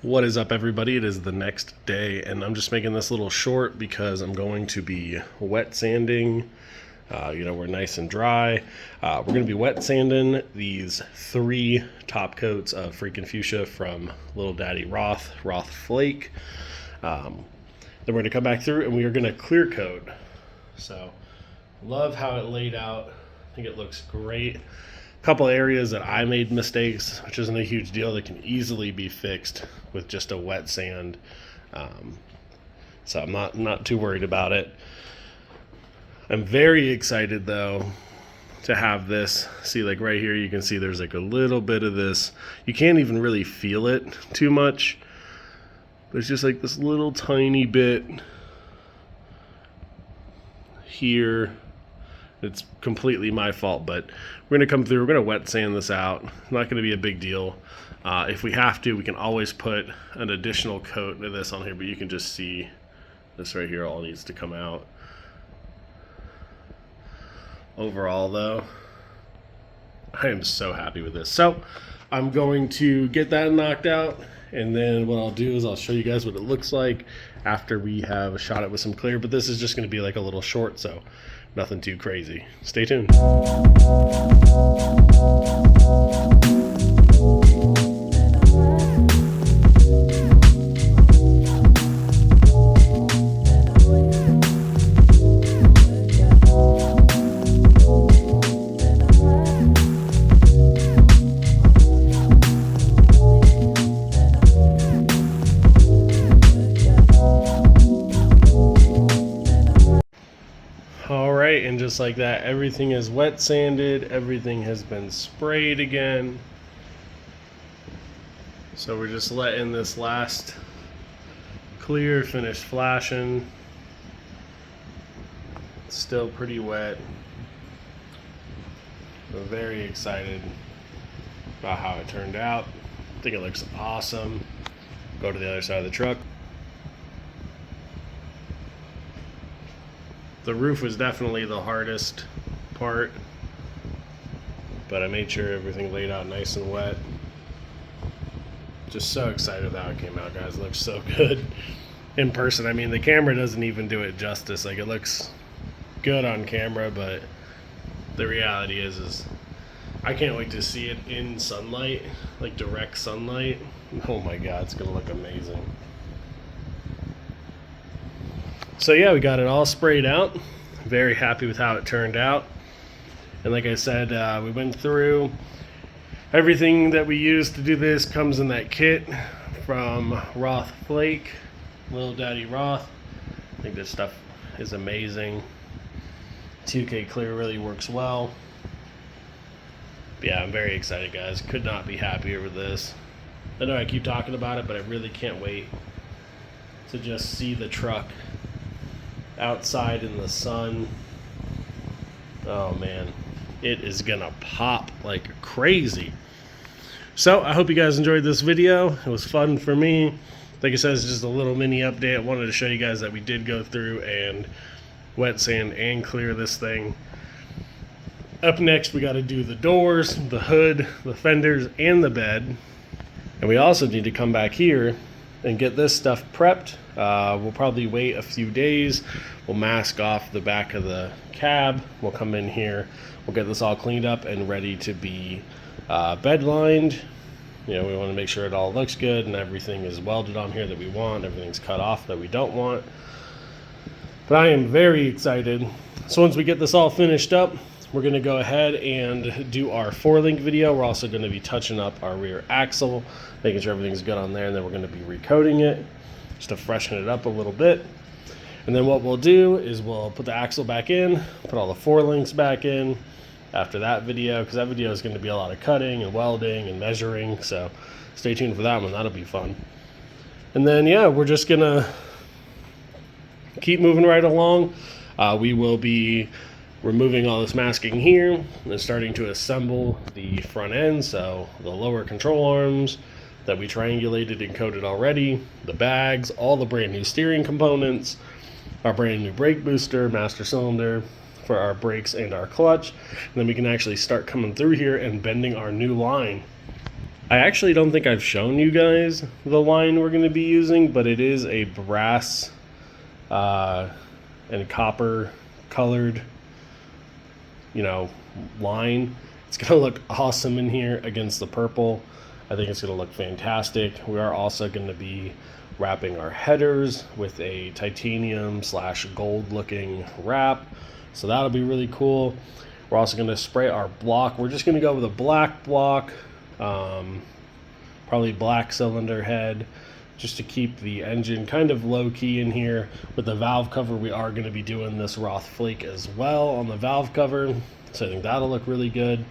What is up, everybody? It is the next day, and I'm just making this little short because I'm going to be wet sanding. We're nice and dry. We're going to be wet sanding these 3 top coats of Freakin' Fuchsia from Little Daddy Roth Flake. Then we're going to come back through and we are going to clear coat. So, love how it laid out. I think it looks great. Couple areas that I made mistakes, which isn't a huge deal, that can easily be fixed with just a wet sand. So I'm not too worried about it. I'm very excited though to have this. See, like right here you can see there's like a little bit of this. You can't even really feel it too much. There's just like this little tiny bit here. It's completely my fault, but we're going to come through. We're going to wet sand this out. Not going to be a big deal. If we have to, we can always put an additional coat of this on here, but you can just see this right here all needs to come out. Overall, though, I am so happy with this. So I'm going to get that knocked out, and then what I'll do is I'll show you guys what it looks like after we have shot it with some clear, but this is just going to be like a little short, so nothing too crazy. Stay tuned. Alright, and just like that, everything is wet sanded, everything has been sprayed again. So we're just letting this last clear finish flashing. It's still pretty wet. I'm very excited about how it turned out. I think it looks awesome. Go to the other side of the truck. The roof was definitely the hardest part, but I made sure everything laid out nice and wet. Just so excited how it came out, guys. It looks so good in person. I mean, the camera doesn't even do it justice. Like, it looks good on camera, but the reality is I can't wait to see it in sunlight, like direct sunlight. Oh my God, it's gonna look amazing. So yeah, we got it all sprayed out. Very happy with how it turned out. And like I said, we went through everything that we used to do this. Comes in that kit from Roth Flake, Little Daddy Roth. I think this stuff is amazing. 2K clear really works well. But yeah, I'm very excited, guys. Could not be happier with this. I know I keep talking about it, but I really can't wait to just see the truck outside in the sun. Oh man, it is gonna pop like crazy. So I hope you guys enjoyed this video. It was fun for me. Like I said, it's just a little mini update. I wanted to show you guys that we did go through and wet sand and clear this thing. Up next, we got to do the doors, the hood, the fenders, and the bed. And we also need to come back here and get this stuff prepped. We'll probably wait a few days. We'll mask off the back of the cab. We'll come in here. We'll get this all cleaned up and ready to be bed lined. You know, we want to make sure it all looks good and everything is welded on here that we want. Everything's cut off that we don't want. But I am very excited. So once we get this all finished up, we're going to go ahead and do our 4-link video. We're also going to be touching up our rear axle, making sure everything's good on there, and then we're going to be recoating it just to freshen it up a little bit. And then what we'll do is we'll put the axle back in, put all the 4 links back in after that video, because that video is going to be a lot of cutting and welding and measuring, so stay tuned for that one. That'll be fun. And then yeah, we're just going to keep moving right along. We will be removing all this masking here and starting to assemble the front end, so the lower control arms that we triangulated and coated already, the bags, all the brand new steering components, our brand new brake booster, master cylinder for our brakes and our clutch. And then we can actually start coming through here and bending our new line. I actually don't think I've shown you guys the line we're going to be using, but it is a brass and copper colored, line. It's going to look awesome in here against the purple. I think it's going to look fantastic. We are also going to be wrapping our headers with a titanium / gold looking wrap. So that'll be really cool. We're also going to spray our block. We're just going to go with a black block, probably black cylinder head, just to keep the engine kind of low key in here. With the valve cover, we are going to be doing this Roth flake as well on the valve cover. So I think that'll look really good.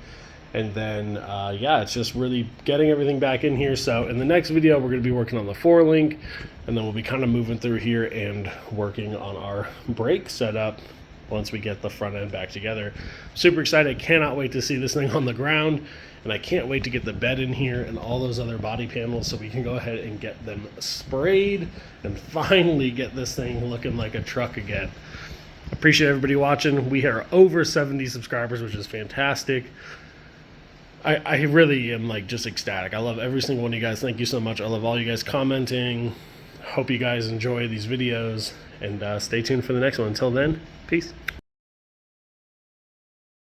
And then, yeah, it's just really getting everything back in here. So in the next video, we're going to be working on the 4-link, and then we'll be kind of moving through here and working on our brake setup once we get the front end back together. Super excited. Cannot wait to see this thing on the ground, and I can't wait to get the bed in here and all those other body panels so we can go ahead and get them sprayed and finally get this thing looking like a truck again. Appreciate everybody watching. We are over 70 subscribers, which is fantastic. I really am just ecstatic. I love every single one of you guys. Thank you so much. I love all you guys commenting. Hope you guys enjoy these videos, and stay tuned for the next one. Until then, peace.